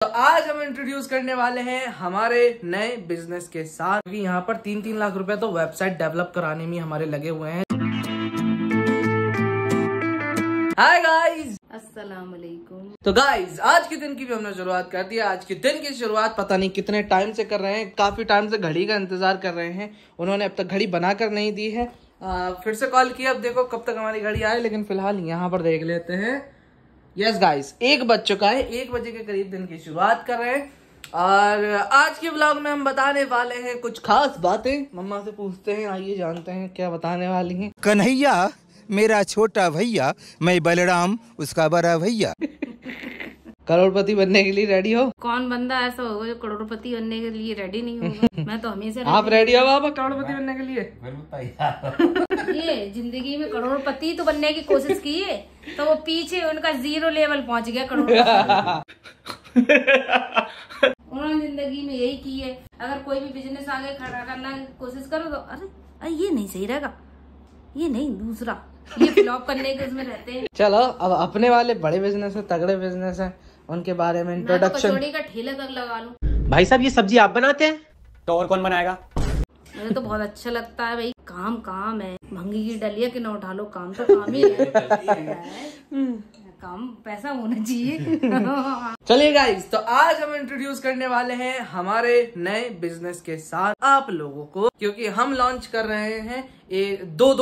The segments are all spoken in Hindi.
तो आज हम इंट्रोड्यूस करने वाले हैं हमारे नए बिजनेस के साथ, क्योंकि यहाँ पर 3-3 लाख रुपए तो वेबसाइट डेवलप कराने में हमारे लगे हुए हैं। हाय गाइस, अस्सलाम वालेकुम। तो गाइस आज के दिन की भी हमने शुरुआत कर दी है। आज के दिन की शुरुआत पता नहीं कितने टाइम से कर रहे हैं, काफी टाइम से घड़ी का इंतजार कर रहे हैं। उन्होंने अब तक घड़ी बनाकर नहीं दी है। फिर से कॉल किया, अब देखो कब तक हमारी घड़ी आए, लेकिन फिलहाल यहाँ पर देख लेते हैं। यस गाइस, 1 बज चुका है। 1 बजे के करीब दिन की शुरुआत कर रहे हैं और आज के ब्लॉग में हम बताने वाले हैं कुछ खास बातें। मम्मा से पूछते हैं, आइए जानते हैं क्या बताने वाली हैं। कन्हैया मेरा छोटा भैया, मैं बलराम उसका बड़ा भैया। करोड़पति बनने के लिए रेडी हो? कौन बंदा ऐसा होगा जो करोड़पति बनने के लिए रेडी नहीं होगा? मैं तो हमेशा आप रेडी हो बाबा करोड़पति बनने के लिए? ये जिंदगी में करोड़पति तो बनने की कोशिश की है, तो वो पीछे उनका 0 लेवल पहुंच गया करोड़पति। उन्होंने जिंदगी में यही की है। अगर कोई भी बिजनेस आगे खड़ा करना की कोशिश करो तो अरे ये नहीं सही रहेगा, ये नहीं, दूसरा ये फ्लॉप करने के उसमें रहते हैं। चलो अब अपने वाले बड़े बिजनेस है, तगड़े बिजनेस है, उनके बारे में इंट्रोडक्शन। कचौड़ी का ठेला तक लगा लूं। भाई साहब ये सब्जी आप बनाते हैं तो और कौन बनाएगा? मुझे तो बहुत अच्छा लगता है भाई। काम है, महंगी की डलिया के ना उठा लो, काम तो काम ही है। काम पैसा होना चाहिए। चलिए गाइस, तो आज हम इंट्रोड्यूस करने वाले हैं हमारे नए बिजनेस के साथ आप लोगों को, क्योंकि हम लॉन्च कर रहे हैं दो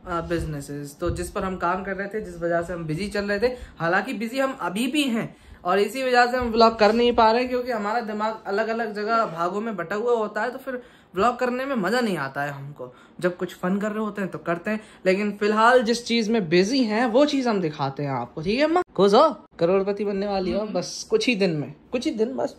बिजनेसेस, तो जिस पर हम काम कर रहे थे, जिस वजह से हम बिजी चल रहे थे। हालांकि बिजी हम अभी भी हैं और इसी वजह से हम व्लॉग कर नहीं पा रहे, क्योंकि हमारा दिमाग अलग अलग जगह भागों में बटा हुआ होता है, तो फिर व्लॉग करने में मजा नहीं आता है हमको। जब कुछ फन कर रहे होते हैं तो करते हैं, लेकिन फिलहाल जिस चीज में बिजी हैं वो चीज हम दिखाते हैं आपको। ठीक है अम्मा? खुश हो? करोड़पति बनने वाली हो बस कुछ ही दिन बस।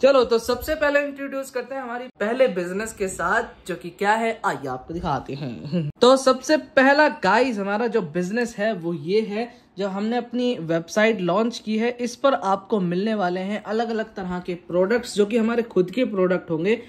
चलो तो सबसे पहले इंट्रोड्यूस करते हैं हमारी पहले बिजनेस के साथ, जो कि क्या है आइए आपको दिखाते हैं। तो सबसे पहला गाइस हमारा जो बिजनेस है वो ये है, जो हमने अपनी वेबसाइट लॉन्च की है। इस पर आपको मिलने वाले हैं अलग अलग तरह के प्रोडक्ट्स, जो कि हमारे खुद के प्रोडक्ट होंगे।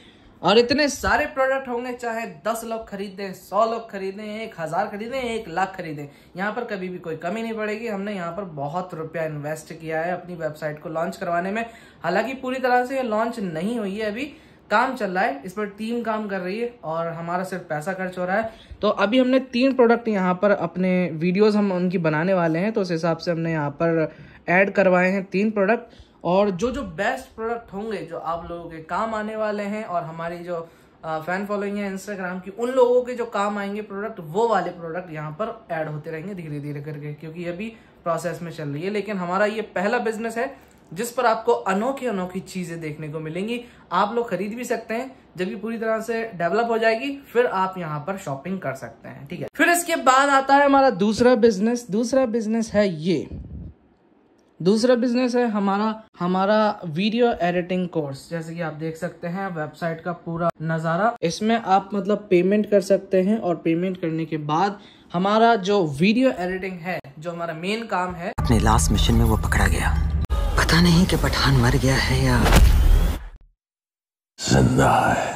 और इतने सारे प्रोडक्ट होंगे, चाहे 10 लोग खरीदें, 100 लोग खरीदें, 1000 खरीदें, 1 लाख खरीदें, यहाँ पर कभी भी कोई कमी नहीं पड़ेगी। हमने यहाँ पर बहुत रुपया इन्वेस्ट किया है अपनी वेबसाइट को लॉन्च करवाने में। हालांकि पूरी तरह से ये लॉन्च नहीं हुई है, अभी काम चल रहा है, इस पर टीम काम कर रही है और हमारा सिर्फ पैसा खर्च हो रहा है। तो अभी हमने 3 प्रोडक्ट यहाँ पर, अपने वीडियोज हम उनकी बनाने वाले हैं, तो उस हिसाब से हमने यहाँ पर ऐड करवाए हैं 3 प्रोडक्ट। और जो बेस्ट प्रोडक्ट होंगे, जो आप लोगों के काम आने वाले हैं, और हमारी जो फैन फॉलोइंग है इंस्टाग्राम की, उन लोगों के जो काम आएंगे प्रोडक्ट, वो वाले प्रोडक्ट यहाँ पर ऐड होते रहेंगे धीरे धीरे करके, क्योंकि अभी प्रोसेस में चल रही है। लेकिन हमारा ये पहला बिजनेस है जिस पर आपको अनोखी चीजें देखने को मिलेंगी। आप लोग खरीद भी सकते हैं, जब ये पूरी तरह से डेवलप हो जाएगी फिर आप यहाँ पर शॉपिंग कर सकते हैं। ठीक है, फिर इसके बाद आता है हमारा दूसरा बिजनेस है ये। दूसरा बिजनेस है हमारा वीडियो एडिटिंग कोर्स। जैसे कि आप देख सकते हैं वेबसाइट का पूरा नजारा, इसमें आप मतलब पेमेंट कर सकते हैं, और पेमेंट करने के बाद हमारा जो वीडियो एडिटिंग है, जो हमारा मेन काम है। अपने लास्ट मिशन में वो पकड़ा गया, पता नहीं कि पठान मर गया है या जिंदा है।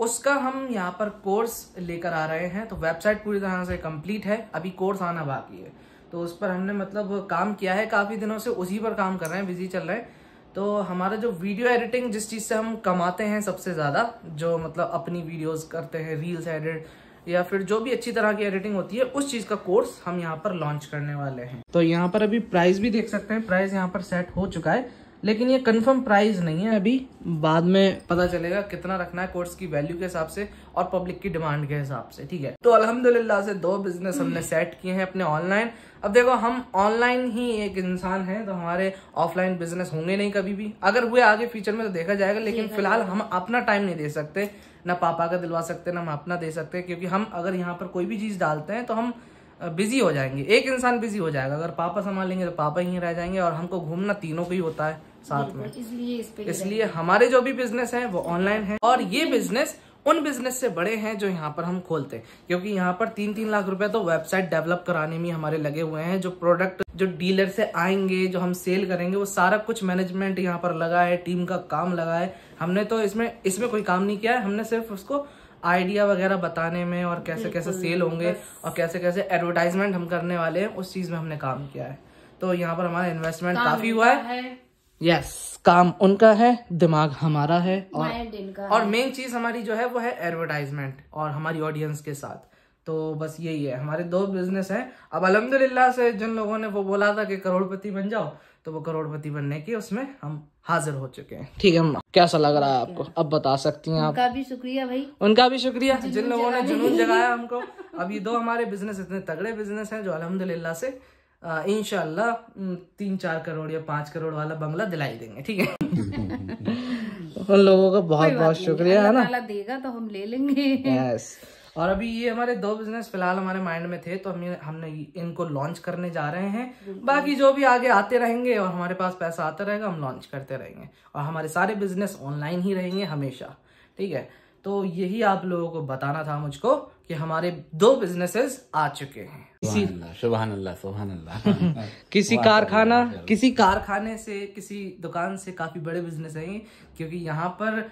उसका हम यहाँ पर कोर्स लेकर आ रहे हैं। तो वेबसाइट पूरी तरह से कंप्लीट है, अभी कोर्स आना बाकी है। तो उस पर हमने मतलब काम किया है काफी दिनों से, उसी पर काम कर रहे हैं, बिजी चल रहे हैं। तो हमारा जो वीडियो एडिटिंग, जिस चीज से हम कमाते हैं सबसे ज्यादा, जो मतलब अपनी वीडियोस करते हैं, रील्स एडिट या फिर जो भी अच्छी तरह की एडिटिंग होती है, उस चीज का कोर्स हम यहाँ पर लॉन्च करने वाले हैं। तो यहाँ पर अभी प्राइस भी देख सकते हैं, प्राइस यहाँ पर सेट हो चुका है, लेकिन ये कंफर्म प्राइस नहीं है, अभी बाद में पता चलेगा कितना रखना है कोर्स की वैल्यू के हिसाब से और पब्लिक की डिमांड के हिसाब से। ठीक है, तो अल्हम्दुलिल्लाह से 2 बिजनेस हमने सेट किए हैं अपने ऑनलाइन। अब देखो, हम ऑनलाइन ही एक इंसान है, तो हमारे ऑफलाइन बिजनेस होंगे नहीं कभी भी। अगर हुए आगे फ्यूचर में तो देखा जाएगा, लेकिन फिलहाल हम अपना टाइम नहीं दे सकते, ना पापा का दिलवा सकते, ना हम अपना दे सकते, क्योंकि हम अगर यहाँ पर कोई भी चीज डालते हैं तो हम बिजी हो जाएंगे, एक इंसान बिजी हो जाएगा। अगर पापा संभालेंगे तो पापा ही रह जाएंगे, और हमको घूमना तीनों को ही होता है साथ में। इसलिए हमारे जो भी बिजनेस है वो ऑनलाइन है, और ये बिजनेस उन बिजनेस से बड़े हैं जो यहाँ पर हम खोलते हैं, क्योंकि यहाँ पर 3-3 लाख रुपए तो वेबसाइट डेवलप कराने में हमारे लगे हुए हैं। जो प्रोडक्ट जो डीलर से आएंगे, जो हम सेल करेंगे, वो सारा कुछ मैनेजमेंट यहाँ पर लगा है, टीम का काम लगा है। हमने तो इसमें कोई काम नहीं किया है, हमने सिर्फ उसको आइडिया वगैरह बताने में और कैसे कैसे सेल होंगे और कैसे कैसे एडवर्टाइजमेंट हम करने वाले हैं, उस चीज में हमने काम किया है। तो यहाँ पर हमारा इन्वेस्टमेंट काफी हुआ है। यस, काम उनका है, दिमाग हमारा है, और मेन चीज हमारी जो है वो है एडवर्टाइजमेंट और हमारी ऑडियंस के साथ। तो बस यही है, हमारे 2 बिजनेस हैं। अब अल्हम्दुलिल्लाह से जिन लोगों ने वो बोला था कि करोड़पति बन जाओ, तो वो करोड़पति बनने की उसमें हम हाजिर हो चुके हैं। ठीक है अम्मा, कैसा लग रहा है आपको? अब बता सकती हैं आप। उनका भी शुक्रिया भाई, उनका भी शुक्रिया जिन लोगों ने जुनून जगाया हमको। अब ये 2 हमारे बिजनेस इतने तगड़े बिजनेस हैं जो अल्हम्दुलिल्लाह से इंशाल्लाह 3-4 करोड़ या 5 करोड़ वाला बंगला दिलाई देंगे। ठीक है उन लोगों का बहुत बहुत शुक्रिया, है ना? अल्लाह देगा तो हम ले लेंगे। यस। और अभी ये हमारे 2 बिजनेस फिलहाल हमारे माइंड में थे, तो हमने इनको लॉन्च करने जा रहे हैं। बाकी जो भी आगे आते रहेंगे और हमारे पास पैसा आता रहेगा, हम लॉन्च करते रहेंगे, और हमारे सारे बिजनेस ऑनलाइन ही रहेंगे हमेशा। ठीक है, तो यही आप लोगों को बताना था मुझको कि हमारे 2 बिजनेसेस आ चुके हैं। सुभान अल्लाह किसी कारखाने से, किसी दुकान से काफी बड़े बिजनेस हैं, क्योंकि यहाँ पर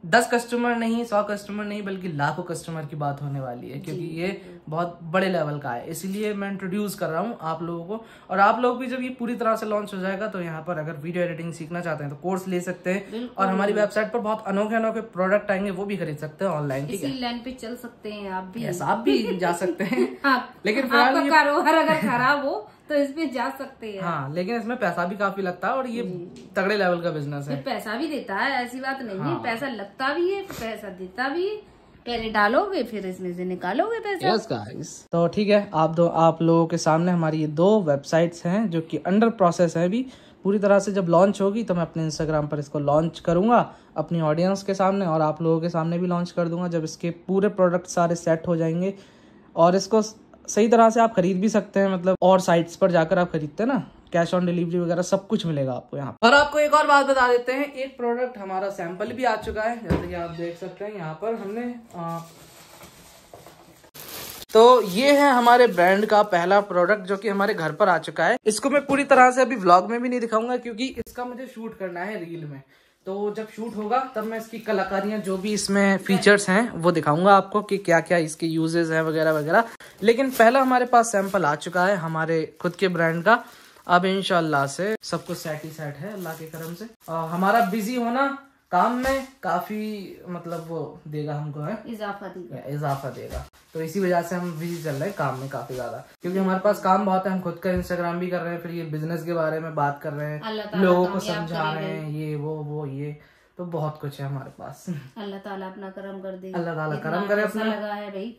10 कस्टमर नहीं, 100 कस्टमर नहीं, बल्कि लाखों कस्टमर की बात होने वाली है, क्योंकि ये बहुत बड़े लेवल का है। इसलिए मैं इंट्रोड्यूस कर रहा हूँ आप लोगों को, और आप लोग भी जब ये पूरी तरह से लॉन्च हो जाएगा तो यहाँ पर अगर वीडियो एडिटिंग सीखना चाहते हैं तो कोर्स ले सकते हैं, और हमारी वेबसाइट पर बहुत अनोखे प्रोडक्ट आएंगे, वो भी खरीद सकते हैं ऑनलाइन। ठीक है, इसी लाइन पे चल सकते हैं आप भी। यस, आप भी जा सकते हैं। लेकिन फिलहाल आपका कारोबार अगर खराब हो तो इसमें जा सकते हैं। हाँ, लेकिन इसमें पैसा भी काफी लगता है, और ये तगड़े लेवल का बिजनेस है। पैसा भी देता है, ऐसी बात नहीं है। पैसा लगता भी है, पैसा देता भी है। पहले डालोगे फिर इसमें से निकालोगे पैसा। यस गाइस, तो ठीक है, आप लोगों के सामने हमारी ये 2 वेबसाइट्स हैं जो कि अंडर प्रोसेस है अभी। पूरी तरह से जब लॉन्च होगी तो मैं अपने इंस्टाग्राम पर इसको लॉन्च करूंगा अपनी ऑडियंस के सामने, और आप लोगों के सामने भी लॉन्च कर दूंगा जब इसके पूरे प्रोडक्ट सारे सेट हो जाएंगे। और इसको सही तरह से आप खरीद भी सकते हैं, मतलब और साइट्स पर जाकर आप खरीदते हैं ना, कैश ऑन डिलीवरी वगैरह सब कुछ मिलेगा आपको यहाँ। और आपको एक और बात बता देते हैं, एक प्रोडक्ट हमारा सैंपल भी आ चुका है, जैसे कि आप देख सकते हैं यहाँ पर हमने तो ये है हमारे ब्रांड का पहला प्रोडक्ट जो कि हमारे घर पर आ चुका है। इसको मैं पूरी तरह से अभी व्लॉग में भी नहीं दिखाऊंगा, क्योंकि इसका मुझे शूट करना है रील में। तो जब शूट होगा तब मैं इसकी कलाकारियां, जो भी इसमें फीचर्स हैं, वो दिखाऊंगा आपको कि क्या क्या इसके यूजेस हैं वगैरह वगैरह। लेकिन पहला हमारे पास सैंपल आ चुका है हमारे खुद के ब्रांड का। अब इंशाल्लाह से सब कुछ सेट ही सेट है अल्लाह के करम से। हमारा बिजी होना काम में काफी मतलब वो देगा हमको, है इजाफा देगा। तो इसी वजह से हम बिजी चल रहे हैं काम में काफी ज्यादा, क्योंकि हमारे पास काम बहुत है। हम खुद का इंस्टाग्राम भी कर रहे हैं, फिर ये बिजनेस के बारे में बात कर रहे हैं, लोगों को समझा रहे हैं, ये वो ये, तो बहुत कुछ है हमारे पास। अल्लाह ताला अपना करम कर दे, अल्लाह ताला करम करे अपना। लगा है भाई,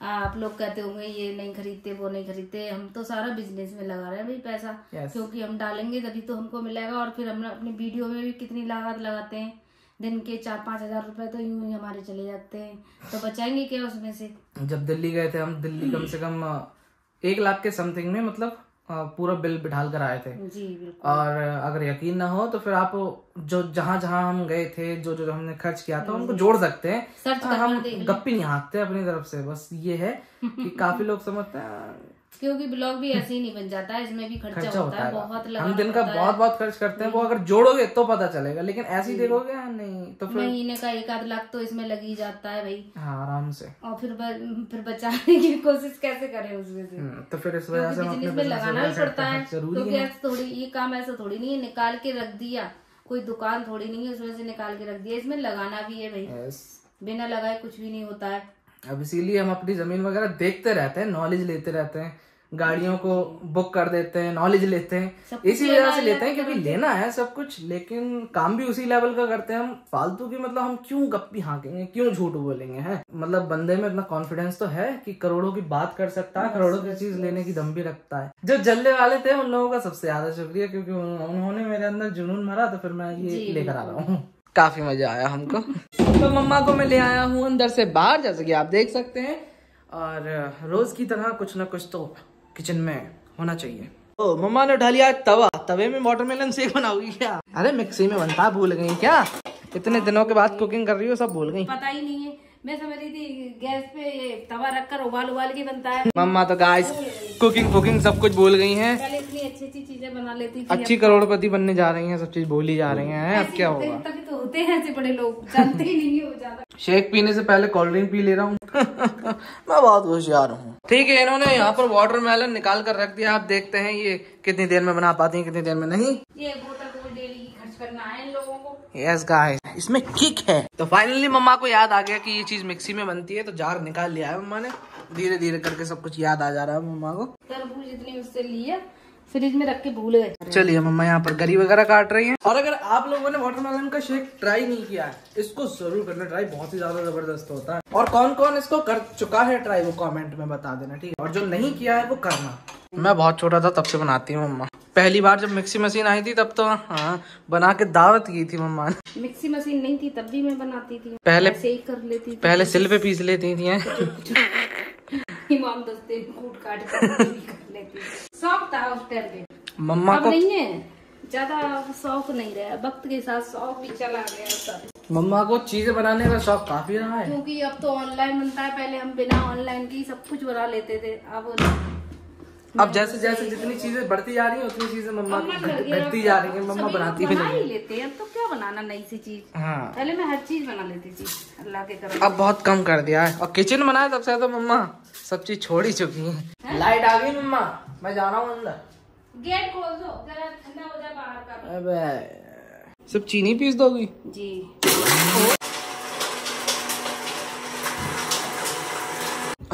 आप लोग कहते होंगे ये नहीं खरीदते वो नहीं खरीदते, हम तो सारा बिजनेस में लगा रहे हैं भाई पैसा। क्योंकि हम डालेंगे तभी तो हमको मिलेगा। और फिर हम अपनी वीडियो में भी कितनी लागत लगाते हैं, दिन के 4-5 हजार रुपए तो यूं ही हमारे चले जाते हैं, तो बचाएंगे क्या उसमें से। जब दिल्ली गए थे हम, दिल्ली कम से कम 1 लाख के समथिंग में मतलब पूरा बिल बिठाल कर आए थे जी, बिल्कुल। और अगर यकीन ना हो तो फिर आप जो जहाँ हम गए थे, जो हमने खर्च किया था उनको जोड़ सकते हैं। हम गप्पी नहीं हाँकते अपनी तरफ से, बस ये है कि काफी लोग समझते हैं, क्योंकि ब्लॉग भी ऐसे ही नहीं बन जाता है, इसमें भी खर्चा होता है बहुत। हम दिन का बहुत खर्च करते हैं, वो अगर जोड़ोगे तो पता चलेगा, लेकिन ऐसे ही देखोगे नहीं तो फिर महीने का 1-8 लाख तो इसमें लग ही जाता है भाई। हाँ, आराम से। और फिर बचाने की कोशिश कैसे करें उसमें से। तो फिर इस वजह से बिजनेस में लगाना भी पड़ता है, क्योंकि ऐसा थोड़ी ये काम ऐसा थोड़ी नहीं है निकाल के रख दिया, कोई दुकान थोड़ी नहीं है उसमें से निकाल के रख दिया, इसमें लगाना भी है भाई। बिना लगाए कुछ भी नहीं होता है। अब इसीलिए हम अपनी जमीन वगैरह देखते रहते हैं, नॉलेज लेते रहते हैं, गाड़ियों को बुक कर देते हैं, नॉलेज लेते हैं, इसी वजह से लेते हैं क्योंकि लेना है सब कुछ, लेकिन काम भी उसी लेवल का करते हैं हम। फालतू की मतलब हम क्यों गप्पी हाँकेंगे, क्यों झूठ बोलेंगे, हैं? मतलब बंदे में इतना कॉन्फिडेंस तो है कि करोड़ों की बात कर सकता है, करोड़ों की चीज लेने की दम भी रखता है। जो जलने वाले थे उन लोगों का सबसे ज्यादा शुक्रिया, क्योंकि उन्होंने मेरे अंदर जुनून भरा, तो फिर मैं ये लेकर आ रहा हूँ। काफी मजा आया हमको। तो मम्मा को मैं ले आया हूँ अंदर से बाहर, जैसे कि आप देख सकते हैं, और रोज की तरह कुछ ना कुछ तो किचन में होना चाहिए। तो मम्मा ने उठा लिया तवा, तवे में वाटरमेलन शेक बनाओगी क्या? अरे मिक्सी में बनता, भूल गई क्या? इतने दिनों के बाद कुकिंग कर रही हो, सब भूल गई। पता ही नहीं है, मैं समझ रही थी गैस पे ये तवा रखकर उबाल के बनता है। मम्मा तो गाइस कुकिंग सब कुछ भूल गई हैं। पहले इतनी अच्छी चीजें बना लेती थी, अच्छी करोड़पति बनने जा रही हैं, सब चीज भूली जा रही हैं। अब क्या होगा? तभी तो होते हैं ऐसे बड़े लोग, जानते ही नहीं है वो ज्यादा। शेक पीने से पहले कोल्ड ड्रिंक पी ले रहा हूँ। मैं बहुत होशियार हूँ। ठीक है, इन्होंने यहाँ पर वाटरमेलन निकाल कर रख दिया। आप देखते हैं ये कितनी देर में बना पाती है, कितनी देर में नहीं। ये बोतल को डेली की खर्च करना है इन लोगों को। यस गाइस, इसमें किक है। तो फाइनली मम्मा को याद आ गया कि ये चीज मिक्सी में बनती है, तो जार निकाल लिया है मम्मा ने। धीरे धीरे करके सब कुछ याद आ जा रहा है मम्मा को। तरबूज इतनी उससे लिया, फ्रिज में रख के भूल गए। चलिए मम्मा यहाँ पर गरी वगैरह काट रही हैं। और अगर आप लोगों ने वाटरमेलन का शेक ट्राई नहीं किया है, इसको जरूर करना ट्राई, बहुत ही ज्यादा जबरदस्त होता है। और कौन कौन इसको कर चुका है ट्राई, वो कमेंट में बता देना, ठीक है? और जो नहीं किया है वो करना। मैं बहुत छोटा था तब से बनाती हूँ मम्मा। पहली बार जब मिक्सी मशीन आई थी तब तो हाँ बना के दावत की थी मम्मा ने। मिक्सी मशीन नहीं थी तब भी मैं बनाती थी, पहले ऐसे ही कर लेती थी। पहले सिल पे पीस लेती थी। इमाम दस्ते कूट काट कर लेती थी। शौक था उस टाइम पे, मम्मा अब को नहीं है, ज्यादा शौक नहीं रहा। वक्त के साथ शौक भी चला गया सब। मम्मा को चीजें बनाने का शौक काफी रहा है, क्योंकि अब तो ऑनलाइन बनता है। पहले हम बिना ऑनलाइन के सब कुछ बना लेते थे। अब जैसे जैसे जितनी चीजें बढ़ती जा रही है उतनी चीजें मम्मा घटती जा रही है। मम्मा बनाती भी बना नहीं ही लेते हैं। अब तो क्या बनाना नई सी चीज। हाँ, पहले मैं हर चीज बना लेती थी अल्लाह के करम। अब बहुत कम कर दिया है। और किचन बनाए तब से तो मम्मा सब चीज छोड़ ही चुकी है। लाइट आ गई मम्मा, मैं जा रहा हूँ अंदर। गेट खोल दो जरा, ठंडा हो जाए बाहर का। अबे सब चीनी पीस दोगी जी।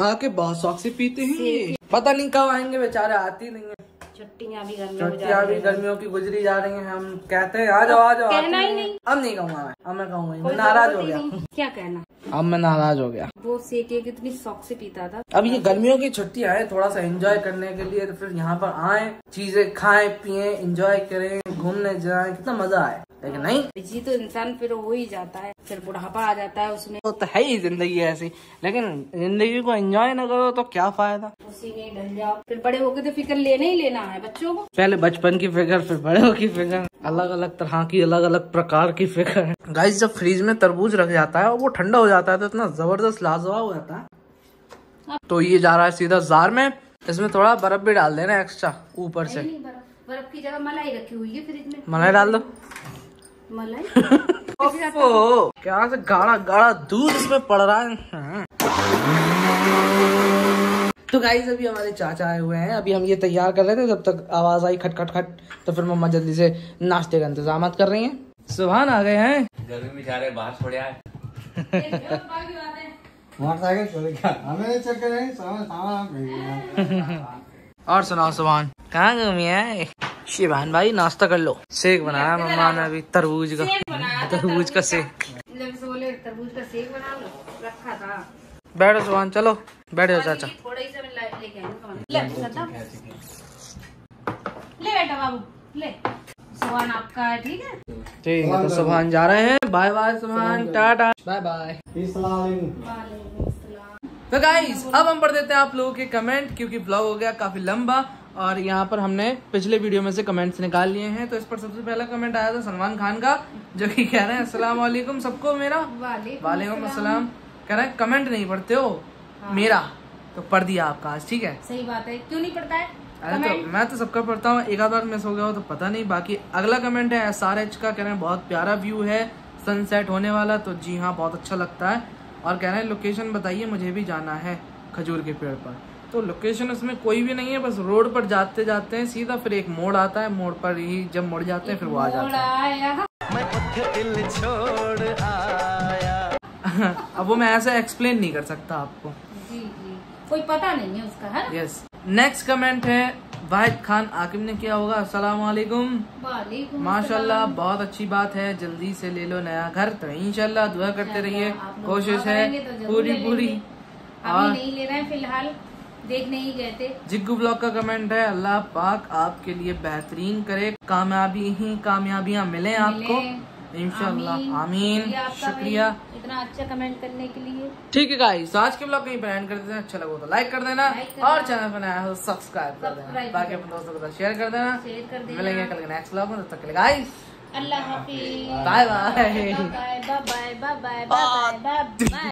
आके बहुत शौक से पीते हैं ये। पता नहीं कब आएंगे बेचारे, आती नहीं है। छुट्टियाँ भी छुट्टियाँ भी गर्मियों की गुजरी जा रही हैं। हम कहते हैं आ जाओ आ जाओ, कहना ही नहीं। अब नहीं कहूँगा मैं, अब मैं कहूँगा, मैं नाराज हो गया। क्या कहना, अब मैं नाराज हो गया। वो सेके कितनी शौक से पीता था। अब ये गर्मियों की छुट्टियां हैं, थोड़ा सा एंजॉय करने के लिए, तो फिर यहाँ पर आए, चीजें खाएं पिए, एंजॉय करें, घूमने जाएं, कितना मजा आए। लेकिन नहीं, जी तो इंसान फिर हो ही जाता है, फिर बुढ़ापा आ जाता है उसमें। तो है ही जिंदगी ऐसी। लेकिन जिंदगी को एंजॉय न करो तो क्या फायदा। उसी में ढल जाओ, फिर बड़े होके तो फिक्र लेना ही लेना है बच्चों को। पहले बचपन की फिक्र, फिर बड़े हो की फिक्र, अलग अलग तरह की, अलग अलग प्रकार की फिक्र। गाइस, जब फ्रीज में तरबूज रख जाता है और वो ठंडा हो जाता है तो इतना जबरदस्त लाजवाब हो जाता है। तो ये जा रहा है सीधा जार में। इसमें थोड़ा बर्फ भी डाल देना एक्स्ट्रा ऊपर से। नहीं, बर्फ की जगह मलाई रखी हुई है फ्रिज में। मलाई डाल दो। मलाई ओफो, क्या से गाढ़ा गाढ़ा दूध इसमें पड़ रहा है। तो गाइस, अभी हमारे चाचा आए हुए हैं। अभी हम ये तैयार कर रहे थे, जब तक आवाज आई खट खट खट, तो फिर मम्मा जल्दी से नाश्ते का इंतजाम कर रही हैं। सुभान आ गए हैं। गर्मी में जा रहे बाहर छोड़े आए। और सुनाओ सुभान, कहाँ घूमी है? शिवान भाई नाश्ता कर लो। शेक बनाया मम्मा ने अभी तरबूज का, तरबूज का शेक। बोले तरबूज का शेक बना लो, रखा था। बैठो सुभान, चलो बैठ जाओ चाचा। थोड़ा ही सा लेके आए। ले बेटा बाबू, ले। सुभान आपका है, ठीक है? ठीक है, तो सुभान जा रहे हैं। बाय बाय सुभान, टाटा बाय बाय। तो गाइस, अब हम पढ़ देते हैं आप लोगों के कमेंट, क्योंकि ब्लॉग हो गया काफी लंबा और यहाँ पर हमने पिछले वीडियो में से कमेंट्स निकाल लिए हैं। तो इस पर सबसे पहला कमेंट आया था सलमान खान का, जो कि कह रहे हैं अस्सलाम वालेकुम सबको मेरा। वालेकुम अस्सलाम। कह रहे हैं कमेंट नहीं पढ़ते हो मेरा, तो पढ़ दिया आपका आज, ठीक है? सही बात है, क्यों नहीं पढ़ता है? अरे तो मैं तो सबका पढ़ता हूँ, एक आध बार मिस हो गया हो तो पता नहीं। बाकी अगला कमेंट है SRH का, कह रहे हैं बहुत प्यारा व्यू है सनसेट होने वाला। तो जी हाँ, बहुत अच्छा लगता है। और कह रहे हैं लोकेशन बताइए, मुझे भी जाना है खजूर के पेड़ पर। तो लोकेशन उसमें कोई भी नहीं है, बस रोड पर जाते जाते हैं सीधा, फिर एक मोड़ आता है, मोड़ पर ही जब मुड़ जाते हैं फिर वो आ जाता है। अब वो मैं ऐसे एक्सप्लेन नहीं कर सकता आपको। जी जी, कोई पता नहीं है उसका, है? यस। नेक्स्ट कमेंट है वाहिद खान आकिब ने किया होगा। अस्सलाम वालेकुम। वालेकुम माशाल्लाह, बहुत अच्छी बात है। जल्दी से ले लो नया घर। तो इंशाल्लाह दुआ करते रहिए, कोशिश है पूरी पूरी। अभी नहीं ले रहे हैं फिलहाल, देखने ही गए थे। जिग्गू ब्लॉग का कमेंट है, अल्लाह पाक आपके लिए बेहतरीन करे, कामयाबियां मिले आपको इंशाल्लाह, आमीन। शुक्रिया इतना अच्छा कमेंट करने के लिए। ठीक है गाइस, तो आज के ब्लॉग कहीं पर एंड कर देते हैं। अच्छा लगा तो लाइक कर देना और चैनल पर नया हो सब्सक्राइब कर देना। बाकी अपने दोस्तों के साथ शेयर कर देना। मिलेंगे कल के नेक्स्ट ब्लॉग में, तब तक के लिए गाइस अल्लाह हाफिज, bye bye bye bye bye bye bye bye.